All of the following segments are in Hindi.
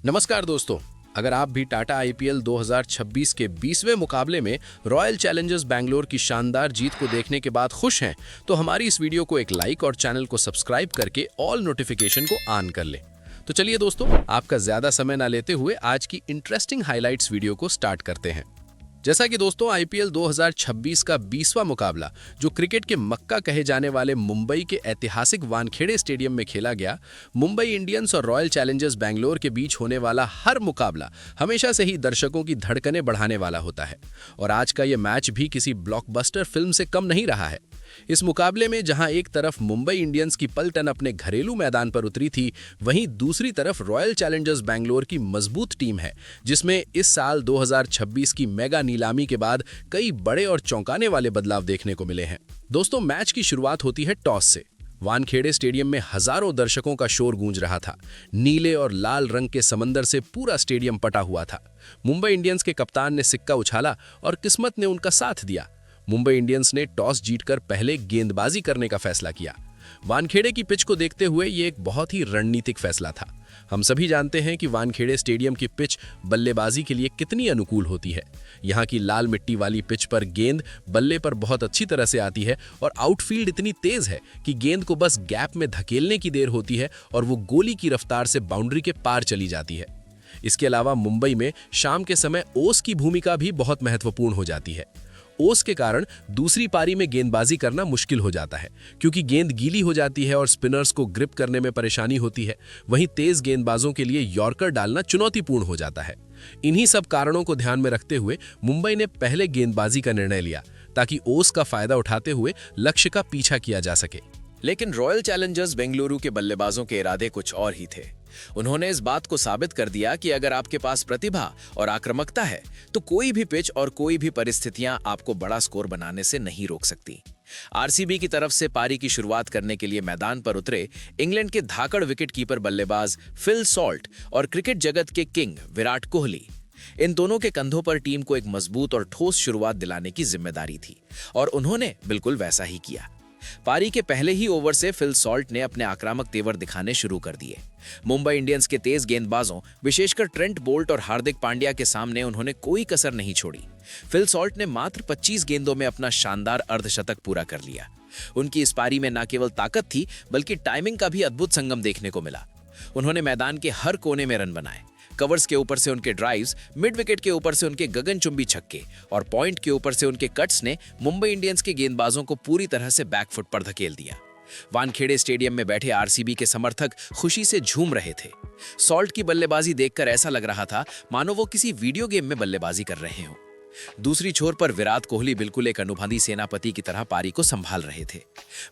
नमस्कार दोस्तों। अगर आप भी टाटा आईपीएल 2026 के 20वें मुकाबले में रॉयल चैलेंजर्स बैंगलोर की शानदार जीत को देखने के बाद खुश हैं, तो हमारी इस वीडियो को एक लाइक और चैनल को सब्सक्राइब करके ऑल नोटिफिकेशन को ऑन कर लें। तो चलिए दोस्तों, आपका ज्यादा समय ना लेते हुए आज की इंटरेस्टिंग हाइलाइट्स वीडियो को स्टार्ट करते हैं। जैसा कि दोस्तों आईपीएल 2026 का 20वां मुकाबला जो क्रिकेट के मक्का कहे जाने वाले मुंबई के ऐतिहासिक वानखेड़े स्टेडियम में खेला गया, मुंबई इंडियंस और रॉयल चैलेंजर्स बैंगलोर के बीच होने वाला हर मुकाबला हमेशा से ही दर्शकों की धड़कनें बढ़ाने वाला होता है। और आज का ये मैच भी किसी ब्लॉकबस्टर फिल्म से कम नहीं रहा है। इस मुकाबले में जहां एक तरफ मुंबई इंडियंस की पलटन अपने घरेलू मैदान पर उतरी थी, वहीं दूसरी तरफ रॉयल चैलेंजर्स बैंगलोर की मजबूत टीम है, जिसमें इस साल 2026 की मेगा नीलामी के बाद कई बड़े और चौंकाने वाले बदलाव देखने को मिले हैं। दोस्तों, मैच की शुरुआत होती है टॉस से। वानखेड़े स्टेडियम में हजारों दर्शकों का शोर गूंज रहा था। नीले और लाल रंग के समंदर से पूरा स्टेडियम पटा हुआ था। मुंबई इंडियंस के कप्तान ने सिक्का उछाला और किस्मत ने उनका साथ दिया। मुंबई इंडियंस ने टॉस जीतकर पहले गेंदबाजी करने का फैसला किया। वानखेड़े की पिच को देखते हुए ये एक बहुत ही रणनीतिक फैसला था। हम सभी जानते हैं कि वानखेड़े स्टेडियम की पिच बल्लेबाजी के लिए कितनी अनुकूल होती है। यहाँ की लाल मिट्टी वाली पिच पर गेंद बल्ले पर बहुत अच्छी तरह से आती है और आउटफील्ड इतनी तेज है कि गेंद को बस गैप में धकेलने की देर होती है और वो गोली की रफ्तार से बाउंड्री के पार चली जाती है। इसके अलावा मुंबई में शाम के समय ओस की भूमिका भी बहुत महत्वपूर्ण हो जाती है। ओस के कारण दूसरी पारी में गेंदबाजी करना मुश्किल हो जाता है, क्योंकि गेंद गीली हो जाती है और स्पिनर्स को ग्रिप करने में परेशानी होती है। वहीं तेज गेंदबाजों के लिए यॉर्कर डालना चुनौतीपूर्ण हो जाता है। इन्हीं सब कारणों को ध्यान में रखते हुए मुंबई ने पहले गेंदबाजी का निर्णय लिया, ताकि ओस का फायदा उठाते हुए लक्ष्य का पीछा किया जा सके। लेकिन रॉयल चैलेंजर्स बेंगलुरु के बल्लेबाजों के इरादे कुछ और ही थे। उन्होंने इस बात को साबित कर दिया कि अगर आपके पास प्रतिभा और आक्रामकता है, तो कोई भी पिच और कोई भी परिस्थितियां आपको बड़ा स्कोर बनाने से नहीं रोक सकती। आरसीबी की तरफ से पारी की शुरुआत करने के लिए मैदान पर उतरे इंग्लैंड के धाकड़ विकेटकीपर बल्लेबाज फिल सॉल्ट और क्रिकेट जगत के किंग विराट कोहली। इन दोनों के कंधों पर टीम को एक मजबूत और ठोस शुरुआत दिलाने की जिम्मेदारी थी, और उन्होंने बिल्कुल वैसा ही किया। पारी के पहले ही ओवर से फिल सॉल्ट ने अपने आक्रामक तेवर दिखाने शुरू कर दिए। मुंबई इंडियंस के तेज गेंदबाजों, विशेषकर ट्रेंट बोल्ट और हार्दिक पांड्या के सामने उन्होंने कोई कसर नहीं छोड़ी। फिल सॉल्ट ने मात्र 25 गेंदों में अपना शानदार अर्धशतक पूरा कर लिया। उनकी इस पारी में न केवल ताकत थी, बल्कि टाइमिंग का भी अद्भुत संगम देखने को मिला। उन्होंने मैदान के हर कोने में रन बनाए। कवर्स के ऊपर से उनके ड्राइव्स, मिड विकेट के ऊपर से उनके गगनचुंबी छक्के और पॉइंट के ऊपर से उनके कट्स ने मुंबई इंडियंस के गेंदबाजों को पूरी तरह से बैकफुट पर धकेल दिया। वानखेड़े स्टेडियम में बैठे आरसीबी के समर्थक खुशी से झूम रहे थे। सॉल्ट की बल्लेबाजी देखकर ऐसा लग रहा था मानो वो किसी वीडियो गेम में बल्लेबाजी कर रहे हों। दूसरी छोर पर विराट कोहली बिल्कुल एक अनुभवी सेनापति की तरह पारी को संभाल रहे थे।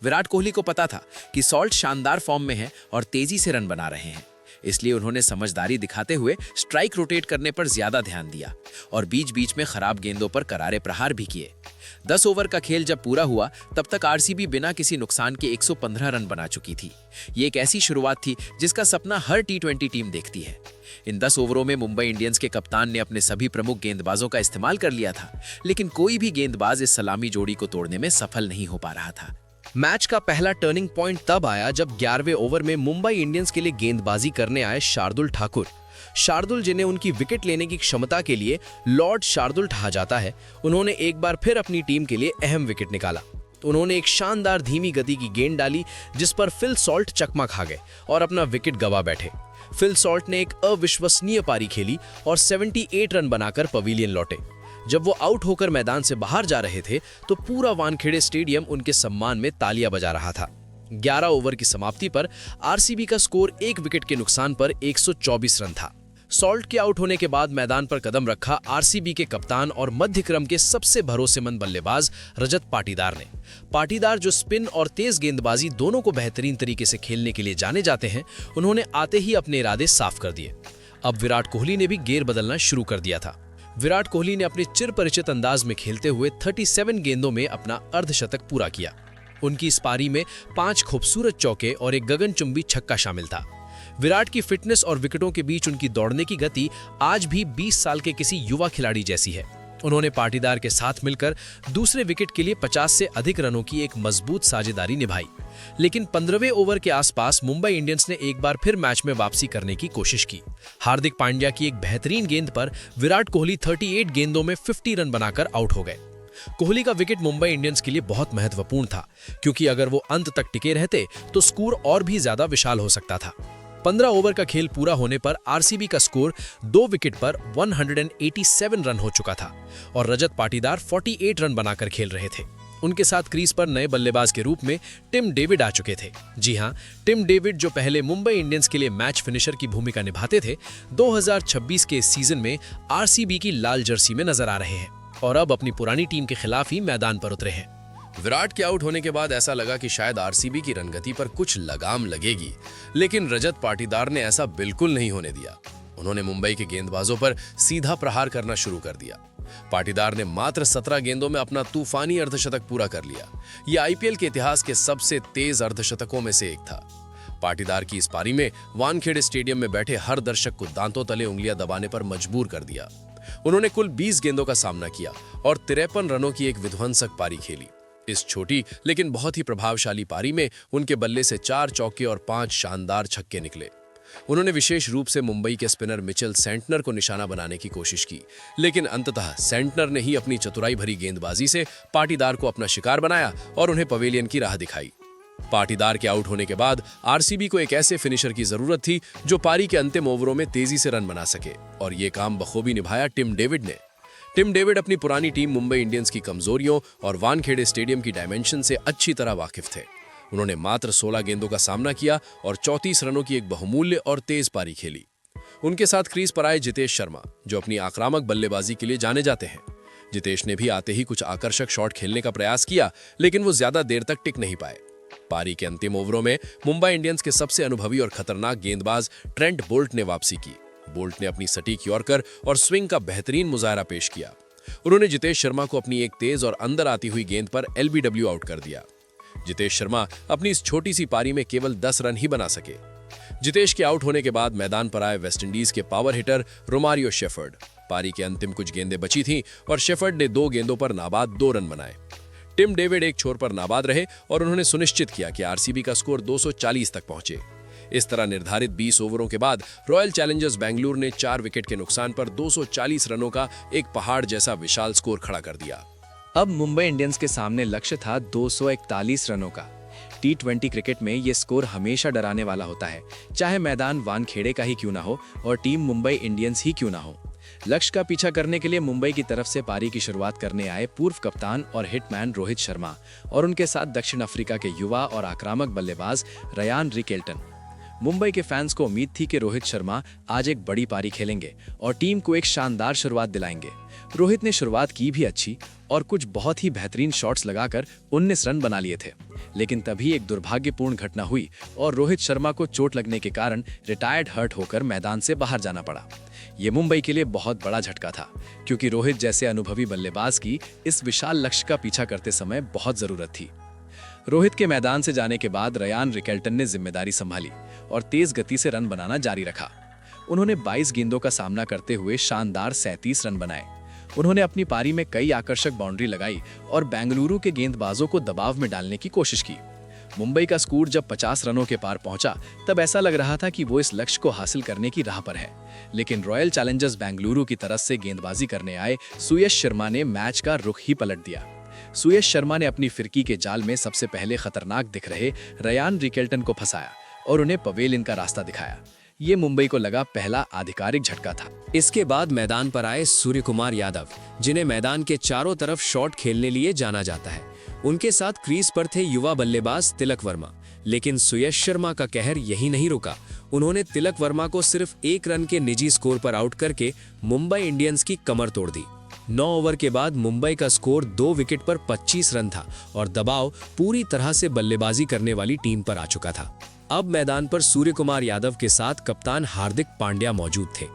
विराट कोहली को पता था कि सॉल्ट शानदार फॉर्म में है और तेजी से रन बना रहे हैं, इसलिए उन्होंने समझदारी दिखाते हुए स्ट्राइक रोटेट करने पर ज्यादा ध्यान दिया और बीच बीच में खराब गेंदों पर करारे प्रहार भी किए। 10 ओवर का खेल जब पूरा हुआ, तब तक आरसीबी बिना किसी नुकसान के 115 रन बना चुकी थी। ये एक ऐसी शुरुआत थी जिसका सपना हर टी20 टीम देखती है। इन 10 ओवरों में मुंबई इंडियंस के कप्तान ने अपने सभी प्रमुख गेंदबाजों का इस्तेमाल कर लिया था, लेकिन कोई भी गेंदबाज इस सलामी जोड़ी को तोड़ने में सफल नहीं हो पा रहा था। मैच का पहला टर्निंग पॉइंट तब आया जब 11वें ओवर में मुंबई इंडियंस के लिए गेंदबाजी करने आए शार्दुल ठाकुर। शार्दुल, जिन्हें उनकी विकेट लेने की क्षमता के लिए लॉर्ड शार्दुल कहा जाता है, उन्होंने एक बार फिर अपनी टीम के लिए अहम विकेट निकाला। उन्होंने एक शानदार धीमी गति की गेंद डाली, जिस पर फिल सॉल्ट चकमा खा गए और अपना विकेट गंवा बैठे। फिल सॉल्ट ने एक अविश्वसनीय पारी खेली और 78 रन बनाकर पवेलियन लौटे। जब वो आउट होकर मैदान से बाहर जा रहे थे, तो पूरा वानखेड़े स्टेडियम उनके सम्मान में तालियां बजा रहा था। 11 ओवर की समाप्ति पर आरसीबी का स्कोर 1 विकेट के नुकसान पर 124 रन था। सॉल्ट के आउट होने के बाद मैदान पर कदम रखा आरसीबी के कप्तान और मध्य क्रम के सबसे भरोसेमंद बल्लेबाज रजत पाटीदार ने। पाटीदार, जो स्पिन और तेज गेंदबाजी दोनों को बेहतरीन तरीके से खेलने के लिए जाने जाते हैं, उन्होंने आते ही अपने इरादे साफ कर दिए। अब विराट कोहली ने भी गेर बदलना शुरू कर दिया था। विराट कोहली ने अपने चिरपरिचित अंदाज में खेलते हुए 37 गेंदों में अपना अर्धशतक पूरा किया। उनकी इस पारी में 5 खूबसूरत चौके और एक गगनचुंबी छक्का शामिल था। विराट की फिटनेस और विकेटों के बीच उनकी दौड़ने की गति आज भी 20 साल के किसी युवा खिलाड़ी जैसी है। उन्होंने पाटीदार के साथ मिलकर दूसरे विकेट के लिए 50 से अधिक रनों की एक मजबूत साझेदारी निभाई। लेकिन 15वें ओवर के आसपास मुंबई इंडियंस ने एक बार फिर मैच में वापसी करने की कोशिश की। हार्दिक पांड्या की एक बेहतरीन गेंद पर विराट कोहली 38 गेंदों में 50 रन बनाकर आउट हो गए। कोहली का विकेट मुंबई इंडियंस के लिए बहुत महत्वपूर्ण था, क्योंकि अगर वो अंत तक टिके रहते तो स्कोर और भी ज्यादा विशाल हो सकता था। 15 ओवर का खेल पूरा होने पर आरसीबी का स्कोर 2 विकेट पर 187 रन हो चुका था और रजत पाटीदार 48 रन बनाकर खेल रहे थे। उनके साथ क्रीज पर नए बल्लेबाज के रूप में टिम डेविड आ चुके थे। जी हां, टिम डेविड जो पहले मुंबई इंडियंस के लिए मैच फिनिशर की भूमिका निभाते थे, 2026 के इस सीजन में आरसीबी की लाल जर्सी में नजर आ रहे हैं और अब अपनी पुरानी टीम के खिलाफ ही मैदान पर उतरे हैं। विराट के आउट होने के बाद ऐसा लगा कि शायद आरसीबी की रणगति पर कुछ लगाम लगेगी, लेकिन रजत पाटीदार ने ऐसा बिल्कुल नहीं होने दिया। उन्होंने मुंबई के गेंदबाजों पर सीधा प्रहार करना शुरू कर दिया। पाटीदार ने मात्र 17 गेंदों में अपना तूफानी अर्धशतक पूरा कर लिया। यह आईपीएल के इतिहास के सबसे तेज अर्धशतकों में से एक था। पाटीदार की इस पारी में वानखेड़े स्टेडियम में बैठे हर दर्शक को दांतों तले उंगलियां दबाने पर मजबूर कर दिया। उन्होंने कुल 20 गेंदों का सामना किया और 53 रनों की एक विध्वंसक पारी खेली। इस छोटी लेकिन बहुत ही प्रभावशाली पारी में उनके बल्ले से 4 चौके और 5 शानदार छक्के निकले। उन्होंने विशेष रूप से मुंबई के स्पिनर मिचेल सेंटनर को निशाना बनाने की कोशिश की, लेकिन अंततः सेंटनर ने ही अपनी चतुराई भरी गेंदबाजी से पाटीदार को अपना शिकार बनाया और उन्हें पवेलियन की राह दिखाई। पाटीदार के आउट होने के बाद आरसीबी को एक ऐसे फिनिशर की जरूरत थी जो पारी के अंतिम ओवरों में तेजी से रन बना सके, और ये काम बखूबी निभाया टिम डेविड ने। टिम डेविड अपनी पुरानी टीम मुंबई इंडियंस की कमजोरियों और वानखेड़े स्टेडियम की डायमेंशन से अच्छी तरह वाकिफ थे। उन्होंने मात्र 16 गेंदों का सामना किया और 34 रनों की एक बहुमूल्य और तेज पारी खेली। उनके साथ क्रीज पर आए जितेश शर्मा, जो अपनी आक्रामक बल्लेबाजी के लिए जाने जाते हैं। जितेश ने भी आते ही कुछ आकर्षक शॉट खेलने का प्रयास किया, लेकिन वो ज्यादा देर तक टिक नहीं पाए। पारी के अंतिम ओवरों में मुंबई इंडियंस के सबसे अनुभवी और खतरनाक गेंदबाज ट्रेंट बोल्ट ने वापसी की। बोल्ट ने अपनी सटीक यॉर्कर और स्विंग का बेहतरीन मुजाहरा पेश किया। उन्होंने जितेश शर्मा को अपनी एक तेज और अंदर आती हुई गेंद पर एलबीडब्ल्यू आउट कर दिया। जितेश शर्मा अपनी इस छोटी सी पारी में केवल 10 रन ही बना सके। जितेश के आउट होने के बाद मैदान पर आए वेस्टइंडीज के पावर हिटर रोमारियो शेफर्ड। पारी के अंतिम कुछ गेंदें बची थीं और शेफर्ड ने 2 गेंदों पर नाबाद 2 रन बनाए। टिम डेविड एक छोर पर नाबाद रहे और उन्होंने सुनिश्चित किया कि आरसीबी का स्कोर 240 तक पहुंचे। इस तरह निर्धारित 20 ओवरों के बाद रॉयल चैलेंजर्स बेंगलुरु ने 4 विकेट के नुकसान पर 240 रनों का एक पहाड़ जैसा विशाल स्कोर खड़ा कर दिया। अब मुंबई इंडियंस के सामने लक्ष्य था 241 रनों का। T20 क्रिकेट में ये स्कोर हमेशा डराने वाला होता है, चाहे मैदान वानखेड़े का ही क्यों ना हो और टीम मुंबई इंडियंस ही क्यों ना हो। लक्ष्य का पीछा करने के लिए मुंबई की तरफ से पारी की शुरुआत करने आए पूर्व कप्तान और हिटमैन रोहित शर्मा और उनके साथ दक्षिण अफ्रीका के युवा और आक्रामक बल्लेबाज रयान रिकेल्टन। मुंबई के फैंस को उम्मीद थी कि रोहित शर्मा आज एक बड़ी पारी खेलेंगे और टीम को एक शानदार शुरुआत दिलाएंगे। रोहित ने शुरुआत की भी अच्छी और कुछ बहुत ही बेहतरीन शॉट्स लगाकर 19 रन बना लिए थे, लेकिन तभी एक दुर्भाग्यपूर्ण घटना हुई और रोहित शर्मा को चोट लगने के कारण रिटायर्ड हर्ट होकर मैदान से बाहर जाना पड़ा। ये मुंबई के लिए बहुत बड़ा झटका था, क्योंकि रोहित जैसे अनुभवी बल्लेबाज की इस विशाल लक्ष्य का पीछा करते समय बहुत जरूरत थी। रोहित के मैदान से जाने के बाद रयान रिकेल्टन ने जिम्मेदारी संभाली और तेज गति से रन बनाना जारी रखा। उन्होंने 22 गेंदों का सामना करते हुए शानदार 37 रन बनाए। उन्होंने अपनी पारी में कई आकर्षक बाउंड्री लगाई और बेंगलुरु के गेंदबाजों को दबाव में डालने की कोशिश की। मुंबई का स्कोर जब 50 रनों के पार पहुंचा, तब ऐसा लग रहा था कि वो इस लक्ष्य को हासिल करने की राह पर है। लेकिन रॉयल चैलेंजर्स बेंगलुरु की तरफ से गेंदबाजी करने आए सुयश शर्मा ने मैच का रुख ही पलट दिया। सुयश शर्मा ने अपनी फिरकी के जाल में सबसे पहले खतरनाक दिख रहे रयान रिकेल्टन को फंसाया और उन्हें पवेलियन का रास्ता दिखाया। ये मुंबई को लगा पहला आधिकारिक झटका था। इसके बाद मैदान पर आए सूर्यकुमार यादव, जिन्हें मैदान के चारों तरफ शॉट खेलने लिए जाना जाता है। उनके साथ क्रीज पर थे युवा बल्लेबाज तिलक वर्मा, लेकिन सुयश शर्मा का कहर यही नहीं रुका। उन्होंने तिलक वर्मा को सिर्फ 1 रन के निजी स्कोर पर आउट करके मुंबई इंडियंस की कमर तोड़ दी। 9 ओवर के बाद मुंबई का स्कोर 2 विकेट पर 25 रन था और दबाव पूरी तरह से बल्लेबाजी करने वाली टीम पर आ चुका था। अब मैदान पर सूर्यकुमार यादव के साथ कप्तान हार्दिक पांड्या मौजूद थे।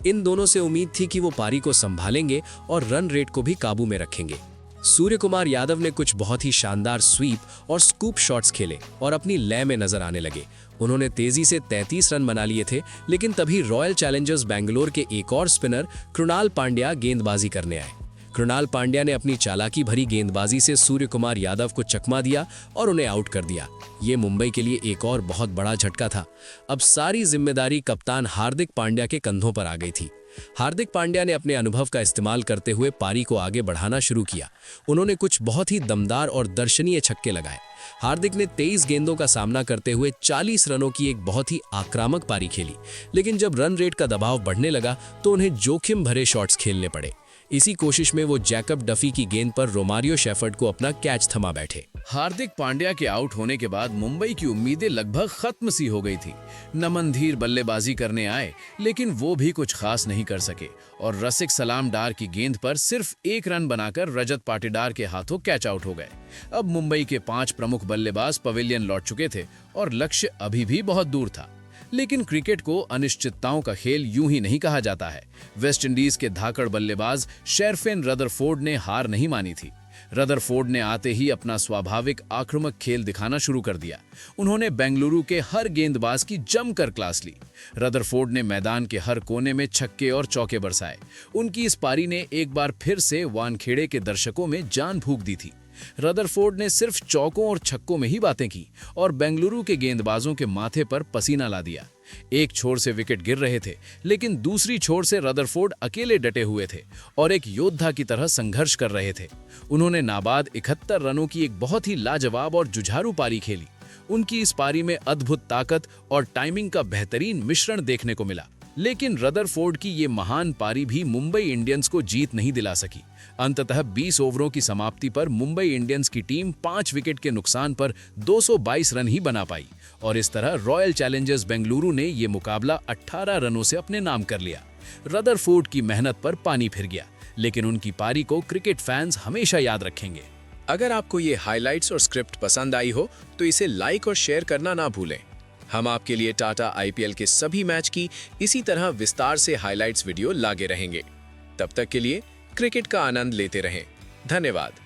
इन दोनों से उम्मीद थी कि वो पारी को संभालेंगे और रन रेट को भी काबू में रखेंगे। सूर्यकुमार यादव ने कुछ बहुत ही शानदार स्वीप और स्कूप शॉट्स खेले और अपनी लय में नजर आने लगे। उन्होंने तेजी से 33 रन बना लिए थे, लेकिन तभी रॉयल चैलेंजर्स बेंगलोर के एक और स्पिनर कृणाल पांड्या गेंदबाजी करने आए। कृणाल पांड्या ने अपनी चालाकी भरी गेंदबाजी से सूर्य कुमार यादव को चकमा दिया और उन्हें आउट कर दिया। ये मुंबई के लिए एक और बहुत बड़ा झटका था। अब सारी जिम्मेदारी कप्तान हार्दिक पांड्या के कंधों पर आ गई थी। हार्दिक पांड्या ने अपने अनुभव का इस्तेमाल करते हुए पारी को आगे बढ़ाना शुरू किया। उन्होंने कुछ बहुत ही दमदार और दर्शनीय छक्के लगाए। हार्दिक ने 23 गेंदों का सामना करते हुए 40 रनों की एक बहुत ही आक्रामक पारी खेली, लेकिन जब रन रेट का दबाव बढ़ने लगा तो उन्हें जोखिम भरे शॉट्स खेलने पड़े। इसी कोशिश में वो जैकब डफी की गेंद पर रोमारियो शेफर्ड को अपना कैच थमा बैठे। हार्दिक पांड्या के आउट होने के बाद मुंबई की उम्मीदें लगभग खत्म सी हो गई थी। नमन धीर बल्लेबाजी करने आए, लेकिन वो भी कुछ खास नहीं कर सके और रसिक सलाम डार की गेंद पर सिर्फ 1 रन बनाकर रजत पाटीदार के हाथों कैच आउट हो गए। अब मुंबई के 5 प्रमुख बल्लेबाज पवेलियन लौट चुके थे और लक्ष्य अभी भी बहुत दूर था। लेकिन क्रिकेट को अनिश्चितताओं का खेल यूं ही नहीं कहा जाता है। वेस्ट इंडीज के धाकड़ बल्लेबाज शेरफेन रदरफोर्ड ने हार नहीं मानी थी। रदरफोर्ड ने आते ही अपना स्वाभाविक आक्रामक खेल दिखाना शुरू कर दिया। उन्होंने बेंगलुरु के हर गेंदबाज की जमकर क्लास ली। रदरफोर्ड ने मैदान के हर कोने में छक्के और चौके बरसाए। उनकी इस पारी ने एक बार फिर से वानखेड़े के दर्शकों में जान फूंक दी थी। रदरफोर्ड ने सिर्फ चौकों और छक्कों में ही बातें की और बेंगलुरु के गेंदबाजों के माथे पर पसीना ला दिया। एक छोर से विकेट गिर रहे थे, लेकिन दूसरी छोर से रदरफोर्ड अकेले डटे हुए थे और एक योद्धा की तरह संघर्ष कर रहे थे। उन्होंने नाबाद 71 रनों की एक बहुत ही लाजवाब और जुझारू पारी खेली। उनकी इस पारी में अद्भुत ताकत और टाइमिंग का बेहतरीन मिश्रण देखने को मिला। लेकिन रदरफोर्ड की ये महान पारी भी मुंबई इंडियंस को जीत नहीं दिला सकी। अंततः 20 ओवरों की समाप्ति पर मुंबई इंडियंस की टीम 5 विकेट के नुकसान पर 222 रन ही बना पाई और इस तरह रॉयल चैलेंजर्स बेंगलुरु ने ये मुकाबला 18 रनों से अपने नाम कर लिया। रदरफोर्ड की मेहनत पर पानी फिर गया, लेकिन उनकी पारी को क्रिकेट फैंस हमेशा याद रखेंगे। अगर आपको ये हाइलाइट्स और स्क्रिप्ट पसंद आई हो तो इसे लाइक और शेयर करना ना भूलें। हम आपके लिए टाटा IPL के सभी मैच की इसी तरह विस्तार से हाइलाइट्स वीडियो लागे रहेंगे। तब तक के लिए क्रिकेट का आनंद लेते रहें। धन्यवाद।